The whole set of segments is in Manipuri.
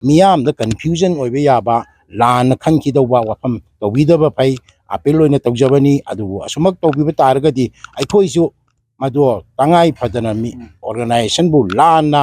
ꯃꯤꯌꯥꯝꯗ ꯀꯟꯐ꯭ꯌꯨꯖꯟ ꯑꯣꯏꯕ ꯌꯥꯕ ꯂꯥꯟꯅ ꯈꯟꯈꯤꯗꯧꯕ ꯋꯥꯐꯝ ꯇꯧꯕꯤꯗꯕ ꯐꯩ ꯑꯄꯤꯜ ꯑꯣꯏꯅ ꯇꯧꯖꯕꯅꯤ ꯑꯗꯨꯕꯨ ꯑꯁꯨꯃꯛ ꯇꯧꯕꯤꯕ ꯇꯥꯔꯒꯗꯤ ꯑꯩꯈꯣꯏꯁꯨ ꯃꯗꯨ ꯇꯉꯥꯏ ꯐꯗꯅ ꯑꯣꯔꯒꯅꯥꯏꯖꯦꯁꯟꯕꯨ ꯂꯥꯟꯅ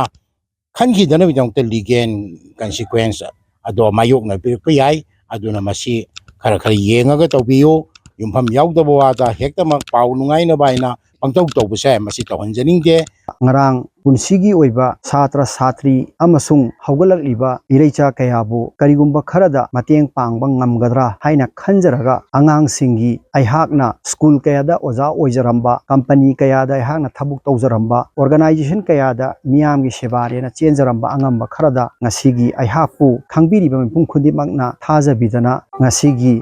ꯈꯟꯈꯤꯗꯅꯕꯒꯤꯗꯃꯛꯇ ꯂꯤꯒꯦꯜ ꯀꯟꯁꯤꯀ꯭ꯋꯦꯟꯁ ꯑꯗꯣ ꯃꯥꯌꯣꯛꯅꯕꯤꯔꯛꯄ ꯌꯥꯏ ꯑꯗꯨꯅ ꯃꯁꯤ ꯈꯔ ꯌꯦꯡꯉꯒ ꯇꯧꯕꯤꯌꯨ ꯌꯨꯝꯐꯝ ꯌꯥꯎꯗꯕ ꯋꯥꯗ ꯍꯦꯛꯇꯃꯛ ꯄꯥꯎ ꯅꯨꯡꯉꯥꯏꯅꯕ ꯍꯥꯏꯅ ꯄꯪꯇꯧ ꯇꯧꯕꯁꯦ ꯃꯁꯤ ꯇꯧꯍꯟꯖꯅꯤꯡꯗꯦ ngarang punsigi oiba satra satri amasung haugalakliba ireicha kayabu karigumba kharada mateng pangbang ngamgadra haina khanjaraga angang singi aihakna school kayada oja oijaramba company kayada aihakna thabuk tawjaramba organization kayada miyamgi sebarena chenjaramba angamba kharada ngasigi aihakpu khangbiriba mipum khundimakna thajabidana ngasigi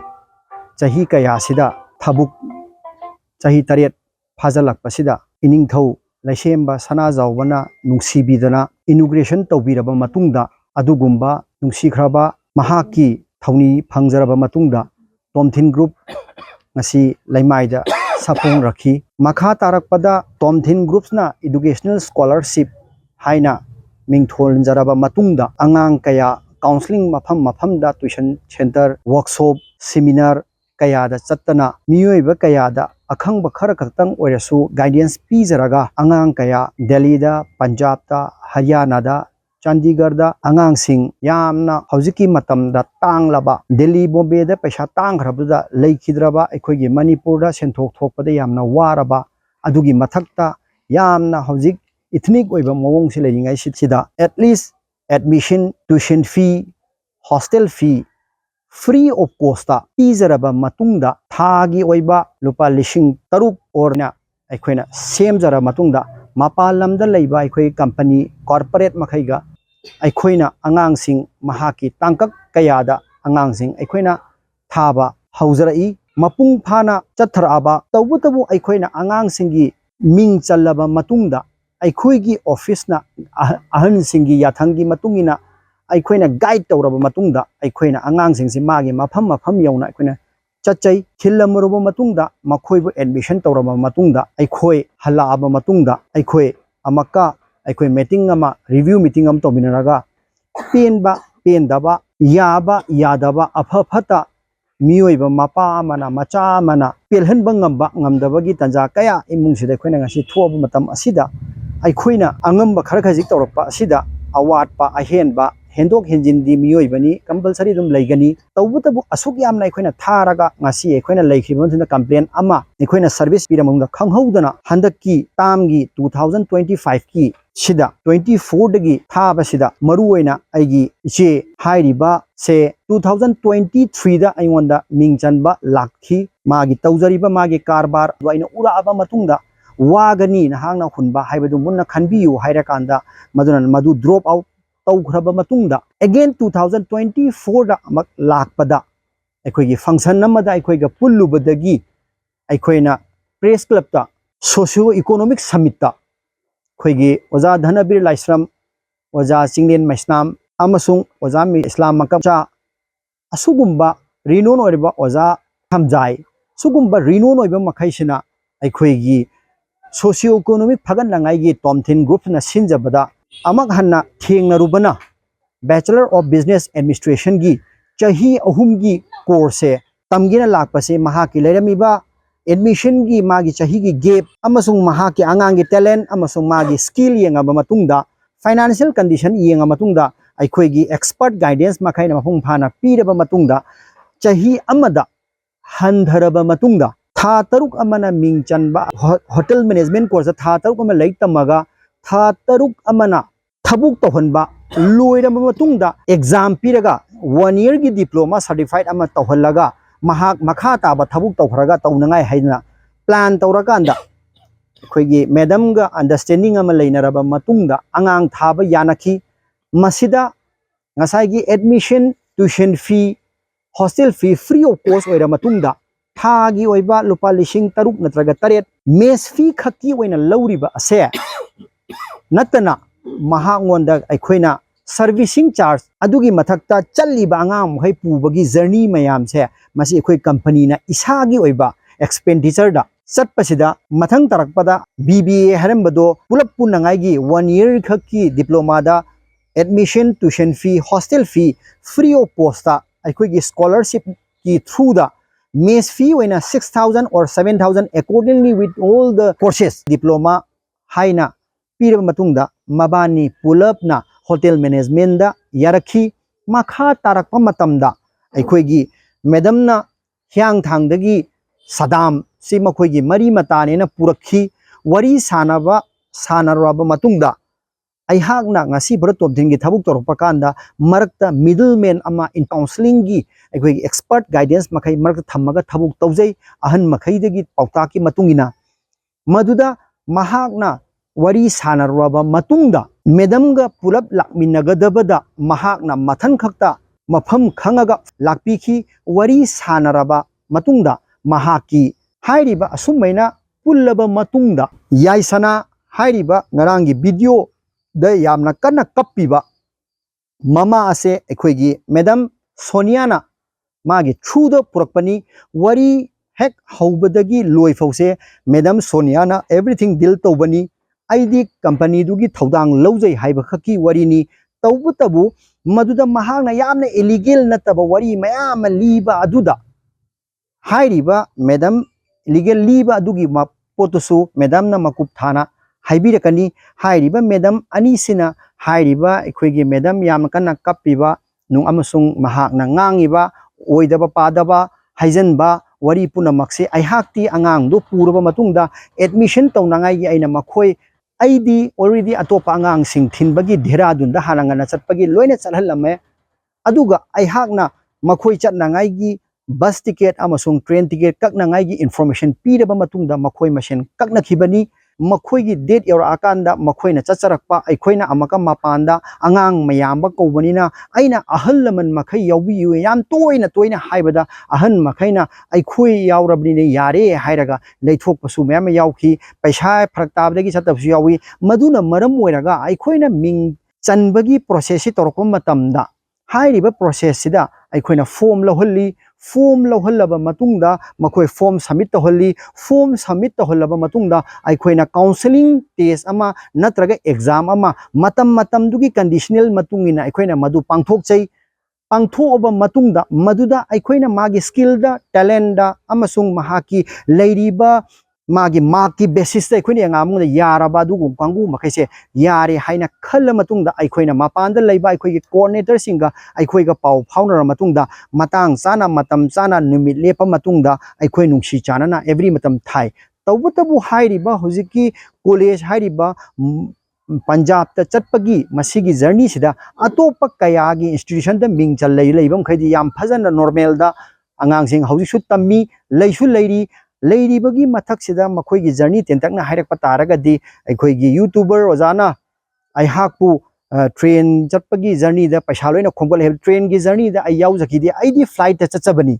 chahi kaya sida thabuk chahi taret phajalakpasida iningthau Laisemba Sana Zaubana Nungsibidana inauguration tawbiraba matungda adugumba nungsikraba mahaki thauni phangjaraba matungda Tomthin Group ngasi laimaida sapong rakhi makha tarakpada Tomthin Groups na educational scholarship haina mingthol jaraba matungda angang kaya counseling mafam da tuition center workshop seminar kaya da chattana miyoiba kaya da akhang bakhara kaktang oirasu guidance pizaraga angang kaya Delhi da Punjab da Haryana da Chandigarh da angang sing yamna hojiki matam da tanglaba Delhi Bombay da paisa tangkhrabuda leikhidraba aikhoigi Manipur da senthok thokpada yamna waraba adugi mathakta yamna hojik ethnic oiba mawong se leiringai sida at least admission tuition fee hostel fee free of cost ta pizaraba matungda thagi oiba lupa lishing taruk orna aikhoina semjara matungda mapalamda leiba aikhoi company corporate makhaiga aikhoina angangsing mahaki tangkak kayada angangsing aikhoina thaba haujarai mapung phana chatharaba tawbutabu aikhoina angangsinggi ming challaba matungda aikhoigi office na ahansingi yathangi matungina aikhoina guide tawraba matungda aikhoina angangsingsi magi mafam yauna aikhoina chachai khillamuruba matungda makhoibu admission tawraba matungda aikhoi halaba matungda aikhoi amaka aikhoi meeting ama review meeting am tobinaraga penba pendaba yaba yadaba aphafata miyoiba mapa amana macha amana pelhanba ngamba ngamdabagi tanja kaya imungsida aikhoina ngasi thoba matam asida aikhoina angamba khajik tawrapa asida awatpa ahenba hendok henjin di miyoi bani compulsory dum leigani tawbutabu asuk yamna aikhoina tharaga ngasi aikhoina leikhribonthina complaint ama aikhoina service piramungda khanghoudana handaki tamgi 2025 ki sida 24 dagi thaba sida maruoina aigi iche hairiba se 2023 da aingonda mingchanba lakhi magi tawjariba magi karbar waina uraaba matungda wagani na hangna hunba haibadu munna khanbiyu hairakanda maduna madu drop out tawkhraba matungda again 2024 da amak lakpada aikhoigi function namada aikhoiga pullubadagi aikhoina press club ta socio economic summit ta khoigi oja dhanabir laisram oja chinglen maisnam amasung oja mi islam makcha asugumba rinon oriba oja thamjai sugumba rinon oiba makhaisina aikhoigi socio economic phagan langai gi Tomthin Group na sinjabada amak hanna thengnarubana Bachelor of Business Administration gi chahi ahum gi course tamgina lakpase mahaki leiramiba admission gi magi chahi gi gap amasung mahaki angang gi talent amasung magi skill yengaba matungda financial condition yenga matungda aikhoi gi expert guidance makhaina mafung phana piraba matungda chahi amada handharaba matungda tha taruk amana mingchanba hotel management course tha taruk ama leitamaga tha taruk amana thabuk tohanba loiraba matungda exam piraga 1 year gi diploma certified ama tohalaga mahak makha taba thabuk tokhraga taunangai haina plan tawrakanda khoigi madam ga understanding ama leinaraba matungda angang thaba yanaki masida ngasai gi admission tuition fee hostel fee free of cost oira matungda thagi oiba lupa lishing taruk natraga taret mess fee khaki oina lauriba ase natana mahangonda aikhoina servicing charge adugi mathakta challiba angam hai pubagi journey mayam se masi akhoi company na isagi oiba expenditure da satpasida mathang tarakpada BBA harambado pulap punangai gi 1 year khaki diploma da admission tuition fee hostel fee free of post ta akhoi scholarship ki through da mess fee oina 6,000 or 7,000 accordingly with all the courses diploma haina pira matungda mabani pull up na hotel management da yarakhi makha tarakpa matamda akhoi gi madam na hyang thang dagi sadam si makhoi gi mari mata ne na purakhi wari sanaraba matungda aihakna ngasi bratop dingi thabuk torpa kanda marakta middleman ama in counseling gi akhoi expert guidance makai marak thamaga thabuk tawjai ahan makai dagi pauta ki matungina maduda mahakna wari sanaraba matungda madam ga pulap lakminagadabada mahakna mathan khakta mafam khangaga lakpikhi wari sanaraba matungda mahaki hairiba asumaina pullaba matungda yaisana hairiba ngarangi video da yamna kana kappiba mama ase ekhoigi madam sonia na magi through the purakpani wari hek haubadagi loi fause madam sonia na everything deal tobani id company dugi thodang lojai haiba khaki wari ni tawbutabu maduda mahagna yamna illegal nataba wari mayam liba aduda hairiba madam legal liba adugi ma potusu madam na makup thana haibirakani hairiba madam ani sina hairiba ekhoigi madam yam kana kappiba nung amasung mahakna ngangiba oidaba padaba haijanba wari punamakse aihakti angang do puraba matungda admission tawnangai gi aina makhoi aidi already atopa angang sing thinbagi dehradun da halangana chatpagi loina chalhalame aduga aihakna makhoi chatnangai gi bus ticket amasung train ticket kaknangai gi information piraba matungda makhoi masen kakna khibani makhoi gi date yora akanda makhoi na chacharakpa aikhoina amaka mapanda angang mayamba kobanina aina ahal laman makhai yawbi yu yam toina haibada ahan makhaina aikhoi yawrabni yare hairaga leithok pasu mayam yawki paisa phraktabdagi chatabsu yawi maduna maram oiraga aikhoina ming chanbagi process si torkom matamda hairiba process sida aikhoina form lohali form lohallaba matungda makhoi form submit tohalli form submit tohallaba matungda aikhoina counseling test ama natraga exam ama matam dugi conditional matungina aikhoina madu pangthokchai pangthoba matungda maduda aikhoina magi skill da talent da amasung mahaki leiriba magi marki basis da aikhoina ngamungda yaraba dugu kangu makaise yare haina khalla matungda aikhoina mapanda leiba aikhoigi coordinator singa aikhoiga pau faunara matungda matang chana matam chana numit lepa matungda aikhoi nungsi chana na every matam thai tawbutabu hairiba hojiki college hairiba Punjab ta chatpagi masigi journey sida atopa kayagi institution da mingchal leibam khaidi yam phajana normal da angang sing hauji su tammi leisu leiri bagi mathak sida makhoi gi journey tentakna hairak pataraga di aikhoi gi youtuber ozana ai hakpu train chatpagi journey da paisa loina khongol he train gi journey da ai yau jaki di ai di flight ta chatchabani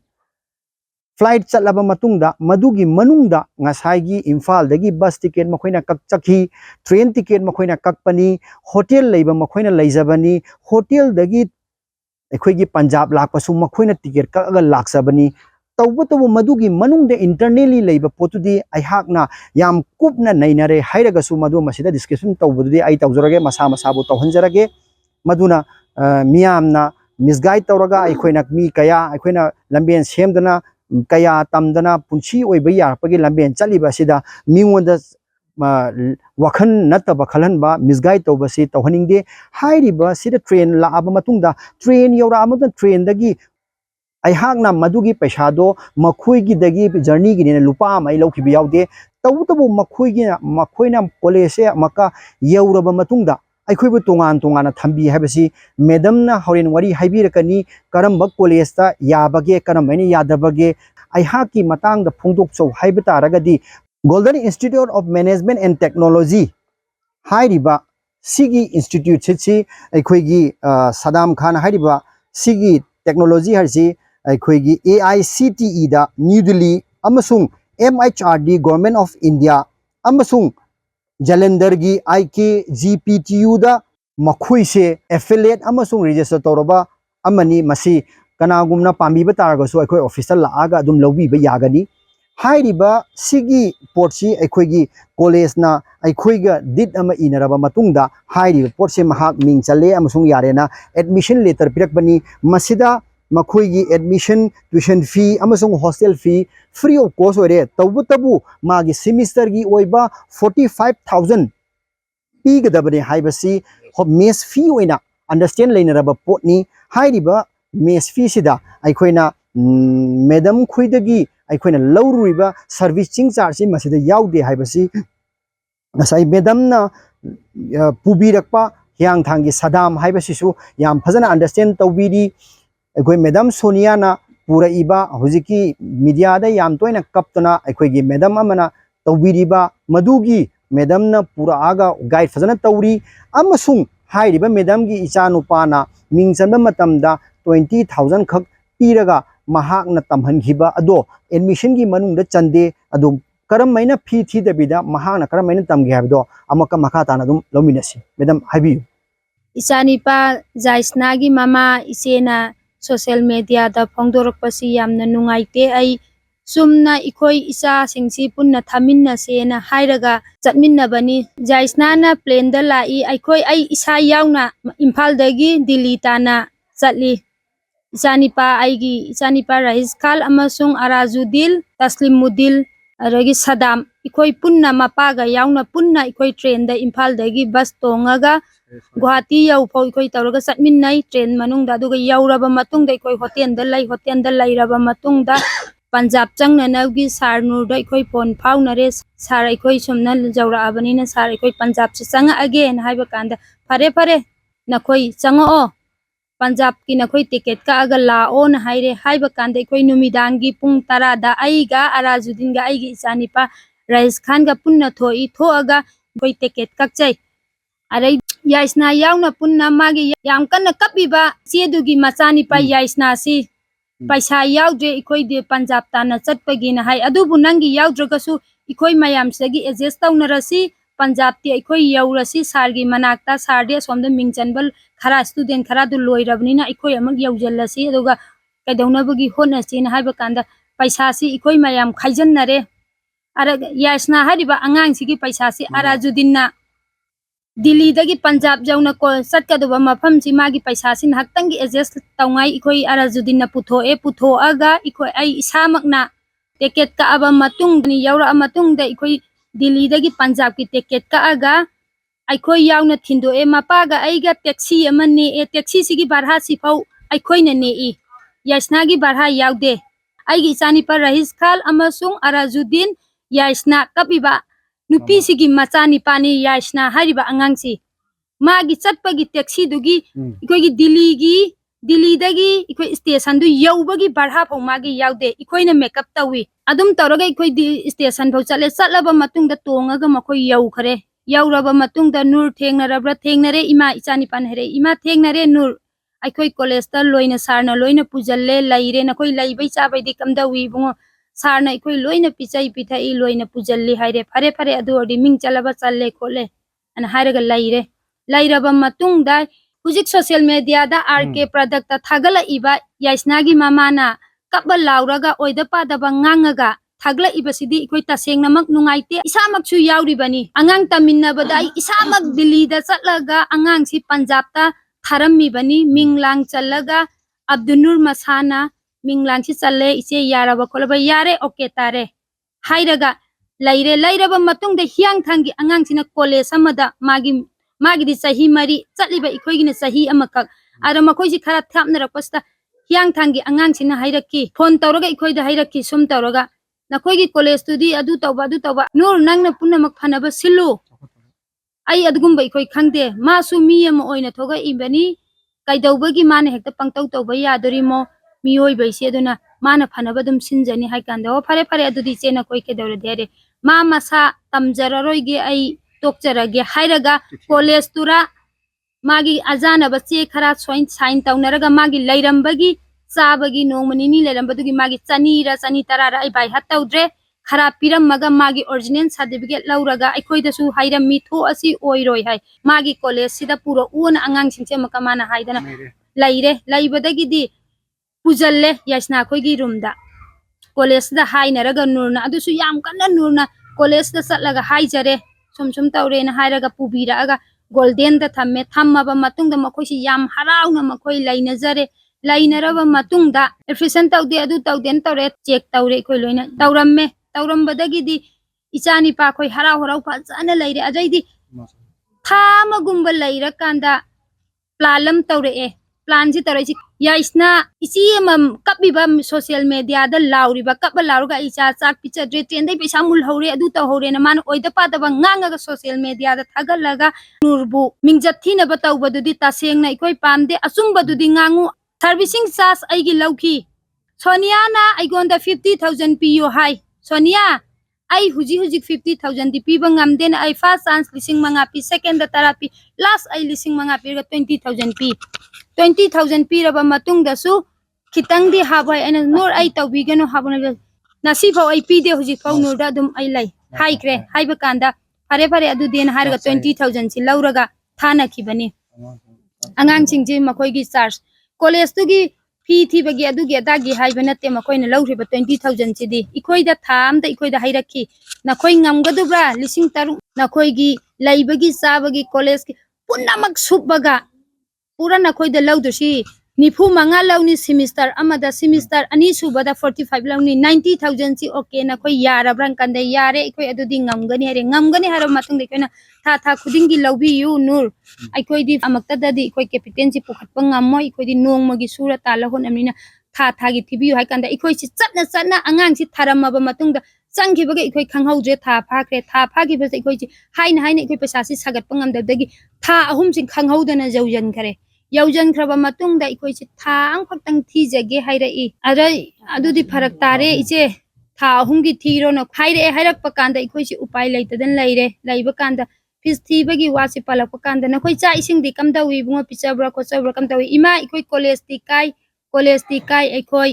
flight chatlaba matungda madugi manungda ngasai gi imphal dagi bus ticket makhoina kakchakhi train ticket makhoina kakpani hotel leiba makhoina leijabani hotel dagi aikhoi gi Punjab lakpasu makhoina ticket kakaga laksabani tawbutabu madugi manungde internally leiba potudi aihakna yam kupna nainare hairagasu madu masida discussion tawbududi ai tawjorage masa bu tawhanjarage maduna miyamna misguide tawraga aikhoina mi kaya aikhoina lamben semdana kaya tamdana punchi oiba yarpagi lamben chaliba sida mingonda wakhan nataba khalanba misguide tawbasi tawhaningde hairiba sida train la aba matungda train yora amadan train dagi aihakna madugi paisa do makhoi gi dagi journey gi ne lupa mai lokhibi yaude tawtabu makhoina college maka yauraba matungda aikhoi tongan thambi habasi madam na horen wari haibirakani karamba college ta yabage karamani yadabage aihaki matang da phungdok chau haibata ragadi Golden Institute of Management and Technology hairiba sigi institute chi aikhoi gi Sadam Khan hairiba sigi technology harsi aikhoi AICTE da New Delhi amasung MHRD Government of India amasung Jalandhar gi IKGPTU da makhoi se affiliate amasung register toraba amani masi kanagumna pambi ba taragasu aikhoi official laaga adum lobi ba yagani hairiba sigi portsi aikhoigi college na aikhoiga dit ama inaraba matungda hairiba portsi mahak ming chale amasung yarena admission letter pirakbani masida makhoigi admission tuition fee amasung hostel fee free of cost ore tabu magi semester gi oiba 45000 pigadabani haibasi mes fee oina understand leinaraba potni hairiba mes fee sida aikhoina madam khoidagi aikhoina laururiba servicing charge masida yaude haibasi nasai madam na pubirakpa hyang thangi sadam haibasi su yam phajana understand tawbiri aikoi madam sonia na pura iba hojiki media da yam toina kaptana aikhoigi madam amana tawbiriba madugi madam na pura aga guide phajana tawri amasung hairiba madam gi icha nupana mingchanba matamda 20000 khak piraga mahak na tamhan khiba ado admission gi manung da chande ado karam maina phi thi dabida mahak na karam maina tamge habdo amaka makha tana dum lominasi madam habi Isanipa Jaisnagi mama isena social media da phongdorokpasi yamna nungaite ai sumna ikoi isa singsi punna thaminna sena hairaga chatminna bani Jaisna na plane da lai aikoi ai isa yauna Imphal dagi Delhi tana chatli Isanipa Rais Khal amasung Arazudil Taslimudil aragi Sadam ikoi punna mapaga yauna punna ikoi train da Imphal dagi bus tongaga Guwahati yau pau ikoi tawraga chatminnai train manungda aduga yauraba matungda ikoi hotel da lairaba matungda Punjab changnanagi sarnurda ikoi phone phaunare sar ikoi somna jawra abanina sar ikoi Punjab se changa again haiba kanda fare nakoi changao Punjab ki nakoi ticket ka aga lao na haire haiba kanda ikoi numidangi pung tara da aiga Arazudin ga aigi Isanipa Rais Khan ga punna thoi thoaga ikoi ticket kakchai arai Yaisna yauna punna magi yam kana kapiba chedugi Machanipa Yaisna si paisa yaudre ikoi de Punjab tana chatpagi na hai adubu nangi yaudrogasu ikoi mayam sagi adjust taunarasi Punjab ti ikoi yaurasi sargi manakta sarde somda mingchanbal khara student khara du loirabnina ikoi amag yaujallasi aduga kaidaunabagi honasi na haiba kanda paisa si ikoi mayam khaijannare ara Yaisna hariba angang sigi paisa si Arazudinna Delhi dagi Punjab jauna ko satkaduba mafam si magi paisa sin haktangi adjust tawngai ikoi Arazudin na putho aga ikoi ai isamakna ticket ka aba matung ni yaura matung da ikoi Delhi dagi Punjab ki ticket ka aga aikoi yauna thindo mapaga aiga taxi amane taxi sigi barha sifau aikoi na nei Yaisna gi barha yaude aigi Isanipa Rais Khal amasung Arazudin Yaisna kapiba nupi sigi Machanipa ni Yaisna hariba angangsi magi chatpagi taxi dugi ikoi gi Delhi dagi ikoi station du yaubagi barha phau magi yaude ikoi na makeup tawi adum tawraga ikoi station phau chatlaba matung da tongaga makoi yau khare yauraba matung da nur thengnare ima Isanipa here ima thengnare nur aikoi college ta loina sarna loina pujalle laire na koi laibai chabai di kamda wi bungo sarna ikoi loina pichai pithai loina pujalli haire fare adu odi ming chalaba challe khole an hairaga lairaba matungda hujik social media da RK product ta thagala iba Yaisna gi mamana kabba lauraga oida padaba ngangaga thagla ibasidi ikoi tasengna mak nungaite isamak chu yauri bani angang taminna badai isamak Delhi da chatlaga angang si Punjab ta tharammi bani minglang challaga Abdunur Masana minglang si challe ise yaraba kholaba yare okay tare hairaga lairaba matungda hyang thangi angang sina college amada magi di sahi mari chatliba ikoi gina sahi amakak ara makoi si khara thapna rakpasta hyang thangi angang sina hairaki phone tawraga ikoi da hairaki sum tawraga nakoi gi college studi adu tawba nur nangna punna mak phanaba silu ai adugumba ikoi khangde ma su mi ama oina thoga ibani kaidawbagi mane hekta pangtaw tawba yadorimo mioi baisi aduna mana phanaba dum sinjani haikanda o fare adudi chena koi kedawre dere ma masa tamjararoige ai tokjarage hairaga college tura magi ajana bache khara sign tawnaraga magi lairambagi sabagi nongmanini lairambadugi magi chani tarara ai bai hatawdre khara pirammaga magi original certificate lauraga aikoi dasu haira mitho asi oiroi hai magi college sida puro una angang singche makamana haidana laibadagi di pujalle Yaisna khoi gi room da college da hainaraga nurna adusu yam kanna nurna college da satlaga haijare sum tawre na hairaga pubira aga golden da thamme thammaba matungda makoi si yam harauna makoi lainajare lainaraba matungda efficient tawde adu tawden tawre check tawre khoi loina tawramme tawrambadagidi ichani pa khoi harau harau phajana laire ajaidi thama gumba laira kanda plalam tawre e plan si tawre yaisna isi mam kapiba social media da lauri ba kap lauruga isa chak picha dre trend dai pesa mul hore adu ta hore na man oida pa da nganga ga social media da thagalaga nurbu mingjat thina ba taw badu di taseng na ikoi pamde asung badu di ngangu servicing charge aigi lauki sonia na aigonda 50000 pu hai sonia ai huji 50000 di pi bangam den ai first chance lising manga pi second da therapy last ai lising manga pi ga 20000 pi 20000 pi raba matung da su khitang di habai ana nur ai tawbi gano habuna nasi phau ai pi de huji phau nur da dum ai lai hai kre hai ba kanda fare adu den har ga 20000 si lauraga thana khibani angang sing ji makoi gi charge college tu gi fee thi bagi adu gi da gi hai bana te makoi na lauri ba 20000 si di ikoi da tham da ikoi da hai rakhi na khoi ngam ga du bra lising taru na khoi gi lai bagi sa bagi college ki punna mak sup baga pura na khoi da laudu si nifu manga launi semester amada semester ani subada 45 launi 90000 si okay na khoi yara brang kande yare ikoi adu di ngamgani haro matung de koina tha khuding gi laubi yu nur ikoi di amakta da di ikoi captain si pukhat pangam moi ikoi di nong magi sura ta la hon amina tha gi thibi yu hai kanda ikoi si chatna angang si tharam ba matung da changki baga ikoi khanghau je tha pha gi ba ikoi si haina ikoi pesa si sagat pangam da gi tha ahum si khanghau da na jaujan khare yaujan khraba matung da ikoi si thang phakhtang thi jage haira I ara adu di pharak tare iche tha ahum gi thiro na haire hairak pa kanda ikoi si upai laitadan laiba kanda fis thi bagi wasi palak pa kanda na khoi cha ising di kam da wi bunga pichabra khochabra kam da wi ima ikoi college ti kai ikoi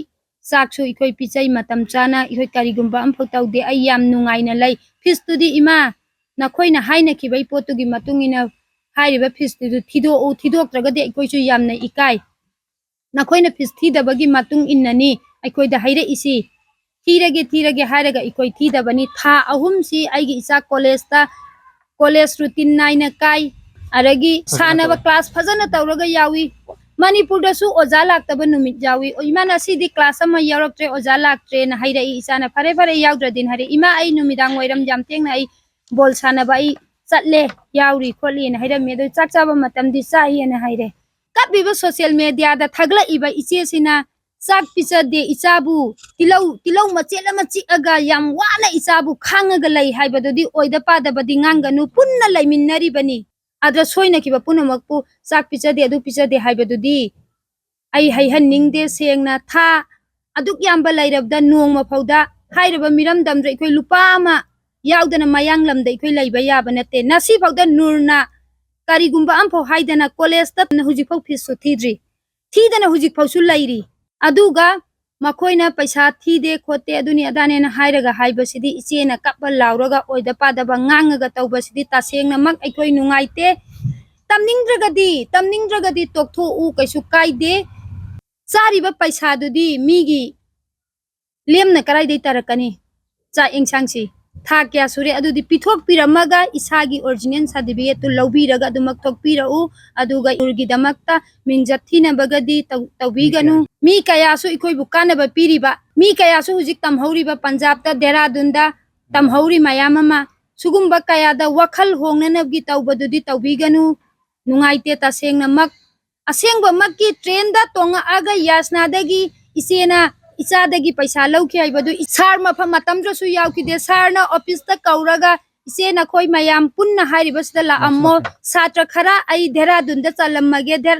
saksu ikoi pichai matam chana ikoi karigumba am photau de ai yam nungai na lai fis tu di ima na khoi na haina ki bai potu gi matung ina hairiba fis tu thidok traga de ikoi chu yam na ikai na khoi na fis thi da bagi matung innani ikoi da haire isi thirage hairaga ikoi thi da bani tha ahum si aigi isa college routine naina kai aragi sanaba class phajana tawraga yawi manipur da su oja laktaba numit jawi imana si di class ama yaraktre oja laktre na haira isa na fare yaudra din hare ima ai numidang wairam jamteng na ai bol sanaba ai chatle yauri kholi na haira me do chakchaba matam di sahi na haire kabiba social media da thagla iba iche sina sak picha de ichabu tilau machela machi aga yam wana ichabu khangaga lai haibadu di oida pada badi nganganu punna laiminari bani adra soina kiba punna makpu sak picha de adu picha de haibadu di ai hai hanning de sengna tha aduk yamba lairabda nongma phauda hairaba miram damdra ikoi lupa ma yaudana mayang lamda ikoi laiba yaba nate nasi phauda nurna karigumba am phau haidana college ta hujik phau fees so thidana hujik phau su lairi aduga makoina paisa thide khote aduni adane na hairaga haibasidi ichena kapal lauraga oida padaba ngangaga tawbasidi tasengna mak aikoi nungaite tamningdragadi toktho u kaisu kaide chariba paisa dudi migi lemna karai dei tarakani cha engsangsi tha kya sure adudi pithok piramaga isagi original certificate tu lobiraga adumak thokpira u aduga urgi damakta minjathina bagadi tawbiganu mi kaya su ikoi bukana ba piriba mi kaya su hujik tamhauri ba punjab ta dehradun da tamhauri mayamama sugumba kaya da wakhal hongnanabgi tawbadudi tawbiganu nungaite ta sengna mak asengba makki train da tonga aga yasna dagi isena ichadagi paisa lauki haibadu isar mafa matamdra su yauki de sarna office ta kauraga isena khoi mayam punna hairibasda la ammo satra khara ai dehradun da chalammage der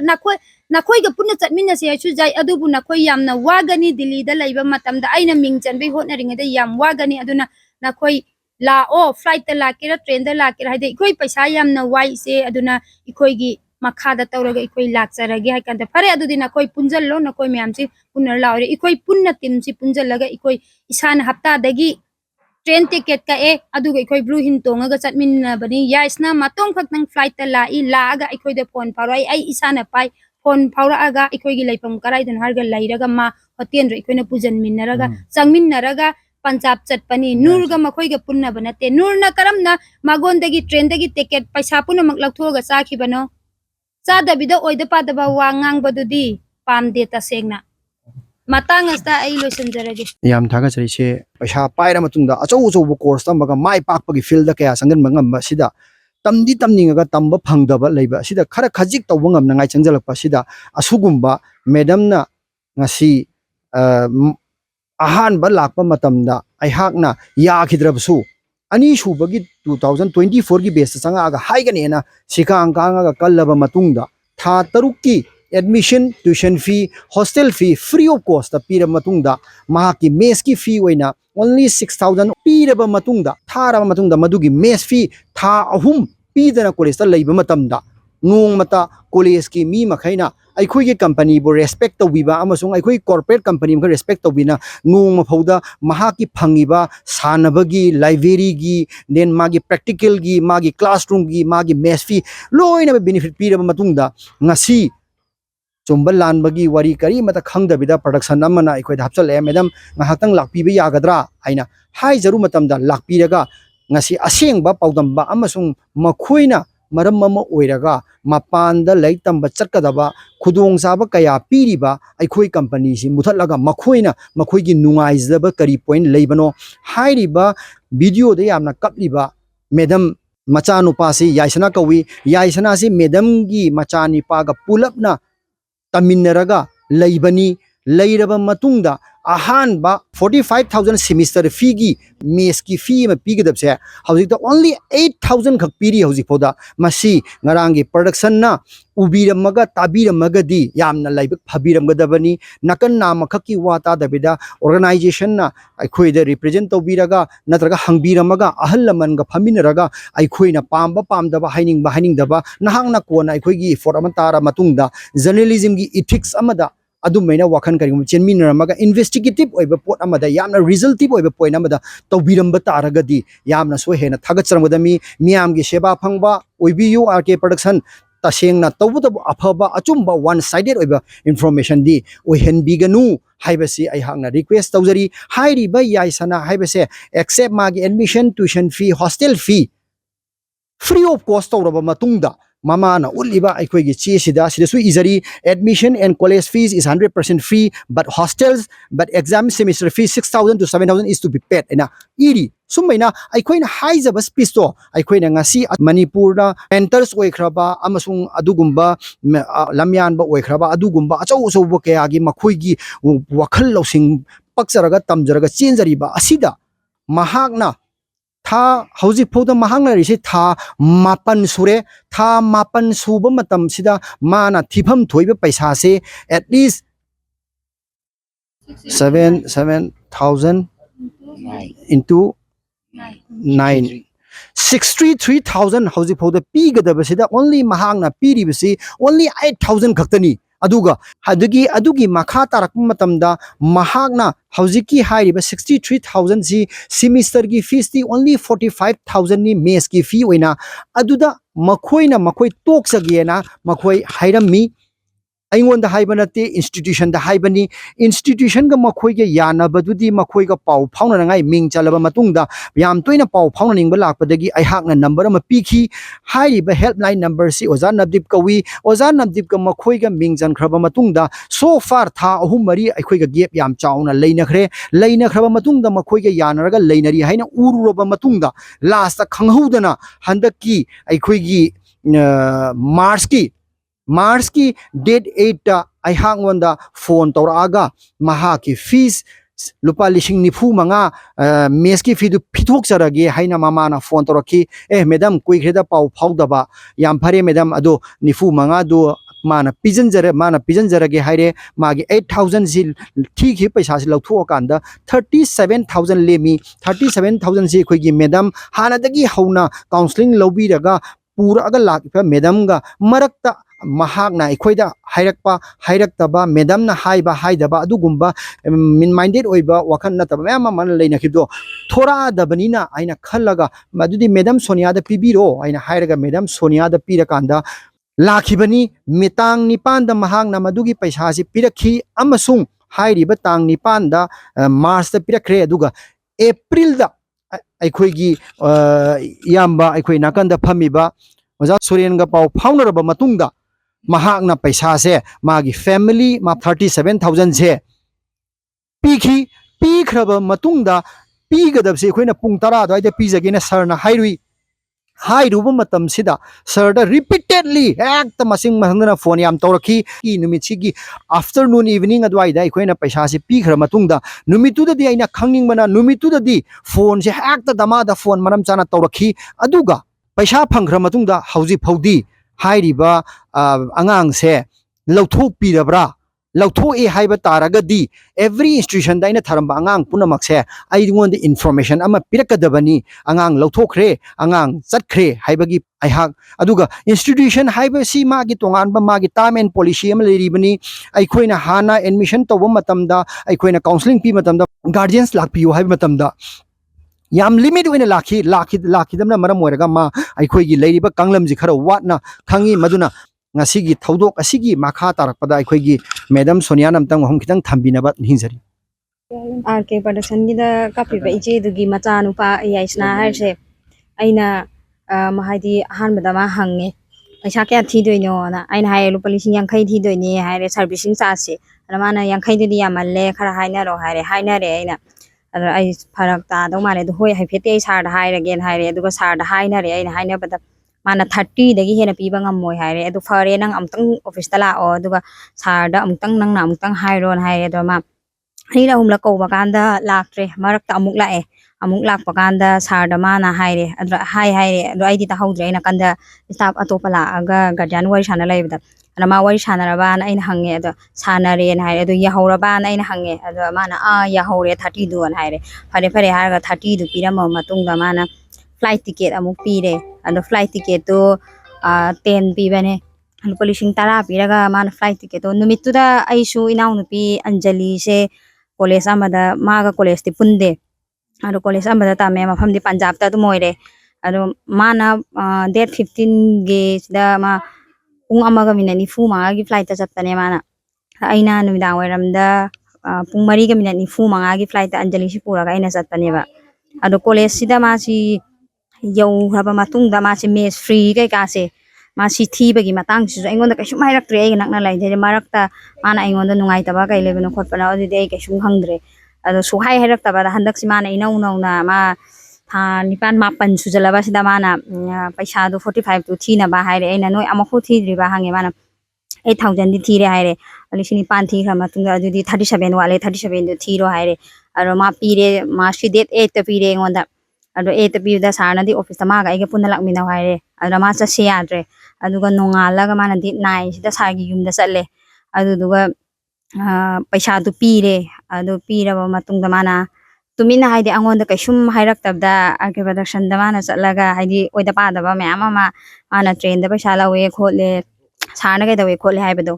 nakhoi ga punna chatmina se chu jai adubu nakhoi yamna wagani delhi da laiba matamda aina mingchanbe hotnaringa da yam wagani aduna nakhoi la o flight ta lakira train da lakira haide ikoi paisa yamna wai se aduna ikoi gi makhada tawraga ikoi lakcharage haikanda fare adudi nakhoi punjal lo nakhoi myamsi punar laure ikoi punna timsi punjal laga ikoi isana hapta dagi train ticket ka aduga ikoi blue hin tonga ga chatmin bani yaisna matong phaknang flight ta la aga ikoi de phone parai ai isana pai phone ꯐꯥꯎꯔꯛꯑꯒ ꯑꯩꯈꯣꯏꯒꯤ ꯂꯩꯐꯝ ꯀꯔꯥꯏꯗꯅꯣ ꯍꯥꯏꯔꯒ ꯂꯩꯔꯒ ꯃꯥ ꯍꯣꯇꯦꯜꯗ ꯑꯩꯈꯣꯏꯅ ꯄꯨꯖꯟꯃꯤꯟꯅꯔꯒ ꯆꯪꯃꯤꯟꯅꯔꯒ ꯄꯟꯖꯥꯕ ꯆꯠꯄꯅꯤ ꯅꯨꯔꯒ ꯃꯈꯣꯏꯒ ꯄꯨꯟꯅꯕ ꯅꯠꯇꯦ ꯅꯨꯔꯅ ꯀꯔꯝꯅ ꯃꯉꯣꯟꯗꯒꯤ ꯇ꯭ꯔꯦꯟꯗꯒꯤ ꯇꯤꯀꯦꯠ ꯄꯩꯁꯥ ꯄꯨꯝꯅꯃꯛ ꯂꯧꯊꯣꯛꯑꯒ ꯆꯥꯈꯤꯕꯅꯣ ꯆꯥꯗꯕꯤꯗ ꯑꯣꯏꯗ ꯄꯥꯗꯕ ꯋꯥ ꯉꯥꯡꯕꯗꯨꯗꯤ ꯄꯥꯝꯗꯦ ꯇꯁꯦꯡꯅ ꯃꯇꯥꯡ ꯑꯁꯤꯗ ꯑꯩ ꯂꯣꯏꯁꯤꯟꯖꯔꯒꯦ ꯌꯥꯝ ꯊꯥꯒꯠꯆꯔꯤꯁꯦ ꯄꯩꯁꯥ ꯄꯥꯏꯔ ꯃꯇꯨꯡꯗ ꯑꯆꯧ ꯑꯆꯧꯕ ꯀꯣꯔꯁ ꯇꯝꯃꯒ ꯃꯥꯏ ꯄꯥꯛꯄꯒꯤ ꯐꯤꯜꯗ ꯀꯌꯥ ꯆꯪꯁꯤꯟꯕ ꯉꯝꯕ ꯑꯁꯤꯗ ꯇꯝꯗꯤ ꯇꯝꯅꯤꯡꯉꯒ ꯇꯝꯕ ꯐꯪꯗꯕ ꯂꯩꯕ ꯑꯁꯤꯗ ꯈꯔ ꯈꯖꯤꯛ ꯇꯧꯕ ꯉꯝꯅꯉꯥꯏ ꯆꯪꯁꯤꯜꯂꯛꯄ ꯑꯁꯤꯗ ꯑꯁꯨꯒꯨꯝꯕ ꯃꯦꯗꯝꯅ ꯉꯁꯤ ꯑꯍꯥꯟꯕ ꯂꯥꯛꯄ ꯃꯇꯝꯗ ꯑꯩꯍꯥꯛꯅ ꯌꯥꯈꯤꯗ꯭ꯔꯕꯁꯨ ꯑꯅꯤꯁꯨꯕꯒꯤ 2024ꯒꯤ ꯕꯦꯁꯇ ꯆꯪꯉꯛꯑꯒ ꯍꯥꯏꯒꯅꯦꯅ ꯁꯤꯀꯥꯡ ꯀꯥꯡꯉꯒ ꯀꯜꯂꯕ ꯃꯇꯨꯡꯗ ꯊꯥ 6ꯀꯤ admission tuition fee hostel fee free of cost pira matungda mahaki mes ki fee oina only 6000 piraba matungda tharaba matungda madugi mes fee tha ahum pidana college ta leiba matamda nong mata college ki mi makhaina aikhoi gi company bo respect to biba amasung aikhoi corporate company ma respect to bina nong ma phauda mahaki phangiba sanabagi library gi then magi practical gi magi classroom gi magi mes fee loina benefit piraba matungda ngasi Chumbal Lanbagi wari kari mata khangdabida production amana aikhoi hapchale madam ngahatang lakpiba yagadra haina hai jaru matamda lakpiraga ngasi asengba paudamba amasung makhoina maram mama oiraga mapanda laitamba chakadaba khudong saba kaya piriba aikhoi company si muthatlaga makhoina makhoigi nungaizaba kari point leibano hairiba video de yamna kapliba madam machanu pasi yaisana kawi yaisana si madam gi machani paga pulapna Taminaraga Laibani Lairaba Matunda Ahanba 45,000 semester fee meski fee ma pigadabse hauzik the only 8,000 khak piri hauzik poda masi ngarangi production na ubiramaga tabiramaga di yamna laibak phabiramgadabani nakan nama khaki wata dabida organization na aikhoi da represent tobiraga natraga hangbiramaga ahallaman ga phaminaraga aikhoi na pamba pamdaba hainingdaba nahangna kona aikhoi gi for amantara matungda journalism gi ethics amada adumena wakhan kari chenminaramaga investigative oiba pot amada yamna resultive oiba point amada tobiramba taragadi yamna so hena thagacharamgadami miyam gi seba phangba oibiu RK production tasengna tawbudabu afaba achumba one sided oiba information di ohenbiganu haibasi ai hangna request tawjari hairi ba yaisana haibase accept magi admission tuition fee hostel fee free of cost tawraba matungda Mama na uliba aikhoi gi chi sida su izari admission and college fees is 100% free but hostels but exam semester fee 6,000 to 7,000 is to be paid ena iri sumaina aikhoi na haijaba speech to aikhoi na ngasi Manipur da mentors oikraba amasung adugumba lamyan ba oikraba adugumba achau achau ba kaya gi makhoi gi wakhal losing pakcharaga tamjaraga chenjari ba asida mahakna Tha hauzik phoda mahangna risi tha mapan sure tha mapan suba matam sida mana thifam thoiba paisa se at least 7,000 into 9 63,000 hauzik phoda pigadaba sida only mahangna piribasi only 8,000 khaktani aduga adugi makha tarak matamda mahagna hauziki hairiba 63,000 si semester gi fees ti only 45,000 ni mes gi fee oina aduda makhoi toksagena makhoi hairammi aingonda haibanate institution da haibani institution ga makhoi ge yana badudi makhoi ga pau phauna ngai ming chalaba matungda yam toina pau phauna ningba lakpadagi ai hakna number ma pikhi hairiba helpline number si oza nabdip kawi oza nabdip ka makhoi ga ming jan khraba matungda so far tha ahum mari aikhoi ga gap yam chauna leina khraba matungda makhoi ga yanaraga leinari haina ururoba matungda last ta khanghoudana handaki aikhoi gi Mars ki date 8 ta ai hangwanda phone toraga maha ki fees lupa lishing nifu manga mes ki fee du phithok charage haina mama na phone toraki madam koi khreda pau phawdaba yam phare madam ado nifu manga do mana pigeon jara ge haire magi 8,000 zil thik hi paisa si lauthu kanda 37,000 lemi 37,000 si khoi gi madam hana dagi hauna counseling lobi raga pura aga lakpa madam ga marakta mahakna ikhoida hairaktaba madam na haiba haidaba adugumba min minded oiba wakhan na taba mama man leina khibdo thora dabanina aina khallaga madudi madam Sonia da pibiro aina hairaga madam Sonia da pira kanda lakibani mitang nipan da mahang na madugi paisa si pirakhi amasung hairi ba tang nipan da March da pirakre aduga April da aikoigi yamba aikoi nakanda phamiba oja Soren ga pau faunaraba matungda mahak na paisa se magi family ma 37,000 se pikhi pikhraba matungda pigadab se aikoina pung 10 da pijagena sarna hairui hairuba matam sida sarda repeatedly ekta masing masangna phone yam tawrakhi ki numitigi afternoon evening adwai da aikoina paisa se pikhra matungda numitu da di aina khangning mana numitu da di phone se ekta dama da phone manam chana tawrakhi aduga paisa phangkhra matungda hauji phaudi hairiba angang se lauthok pirabra lauthok e haiba taragadi every institution da ina tharamba angang punamak se ai ngon information ama pirakadabani angang lauthokre angang chatkhre haibagi aihak aduga institution haiba si magi tongan ba magi time and policy am leribani aikoina hana admission tawba matamda aikoina counseling pi matamda guardians lakpiu haiba matamda yam limit oina lakhi damna maram oiraga ma aikoigi leiriba kanglamji khara watna khangi maduna ngasigi thaudok asigi makha tarakpada aikoigi Madam Sonia namtang hom khitang thambinaba hinjari RK production gida kapiba ije dugi macha nupa yaisna haise aina mahadi han badama hange paisa kya thi doino na aina hai lu policy yang khai thi doini haire servicing charge se ramana yang khai di yamalle khara haina ro haina re aina ai pharak ta do mane do hoi hai phete sar da haire gen haire aduga sar da haina re aina haina bada mana 30 dagi hena piba ngammoi haire adu fare nang amtang office tala o aduga sar da amtang nang na amtang hairon haire do ma Hira humla ko bakanda laktre marak ta amuk lae amuk lak bakanda sarda mana haire adra haire do aidi ta haudre na kanda staff atopa la aga guardian wari sana laibda ana ma wari sana raba na ina hange ado sana re na haire do ya haura ba na ina hange ado mana ya haure 30 du an haire fare harga 30 du pirama matung da mana flight ticket amuk pire ado flight ticket to 10 pibane Polishing tara piraga man flight ticket to numituda aisu inaw nupi Anjali se college amada maga college ti punde aro college amada ta me mafam di Punjab ta moire aro mana date 15 ge sida ma pung amaga minani fu ma gi flight ta chatane mana aina numidang wairamda pung mari ga minani fu ma gi flight ta Anjali si pura ga aina chatane ba aro college sida ma si yau haba matung da ma si mess free kai ka se Masi thi bagi matang su aingon da kaisum hairak tre ai nakna lai de marakta mana aingon da nungai taba kai lebeno khotpana odi de kaisum khangdre ado su hairak taba da handak si mana inau nau na ma tha nipan mapan su jalaba sida mana paisa do 45 to thi na ba haire aina noi amakhu thi dri ba hange mana 8,000 di thi re haire alisini pan thi khama tunga adi 37 wale 37 do thi ro haire aro ma pire ma si date 8 ta pire ngonda ado 8 ta pi da sarna di office ta ma ga ige punalak mina haire ado ma cha se adre aduga nongalaga mana dit 9 sida sagi yumda chatle aduga paisa du pire adu piraba matungda mana tumina haidi angonda kaisum hairak tabda RK production da mana chatlaga haidi oida pa da ba mayam ma mana train da paisa lawe khole sarna ga dawe khole haibado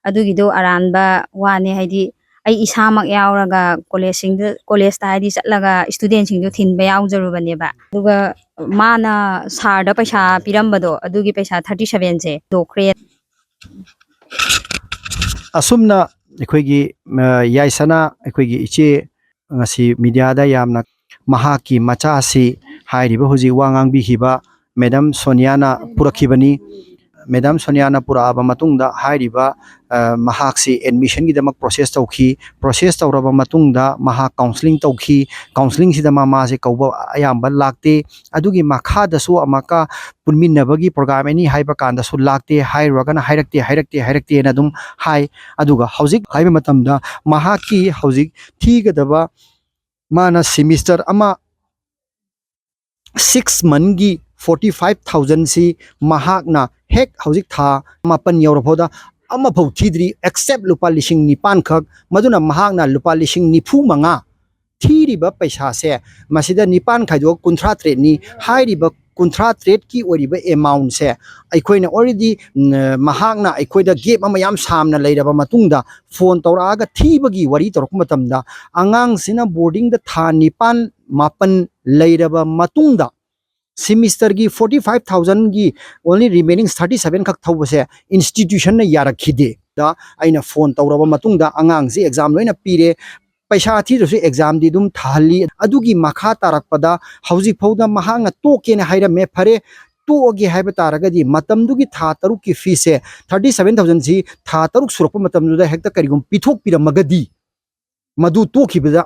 adugido aranba wani haidi ai isamak yauraga college ta haidi chatlaga student sing du thinba yaujurubane ba aduga mana sarda paisa pirambado adugi paisa 37 je dokre asumna aikoigi yaisana aikoigi iche ngasi media da yamna mahaki macha si hairiba huji wangang bi hiba Madam Sonia na purakhibani Madam Sonia na pura aba matungda hairiba mahaksi admission gi damak process tawraba matungda maha counseling tawki counseling sida mama se kauba ayamba lakte adugi makha da su amaka punminabagi program ani haiba kanda su lakte hairaga na hairakte na dum hai aduga housik haiba matamda mahaki housik thiga daba mana semester ama 6 month gi 45,000 si mahakna hek housik tha mapan yauraphoda ama phau thidri except lupa lishing nipan khak maduna mahakna lupa lishing nifu manga thiriba paisa se masida nipan khaido kunthra tre ni hairiba kunthra trade ki oriba amount se aikoina already mahakna aikoida gap ama yam samna leiraba matungda phone tawraga thibagi wari torok matamda angang sina boarding da tha nipan mapan leiraba matungda semester gi 45,000 gi only remaining 37 khak thawbase institution na yarakhide da aina phone tawraba matungda angang si exam loina pire paisa thi ru exam di dum thali adugi makha tarakpada hauji phauda mahanga to ken haira me phare to ogi haiba taragadi matam dugi tha taruk ki fee se 37,000 ji tha taruk surukpa matam du da hekta karigum pithok piramagadi madu to khibada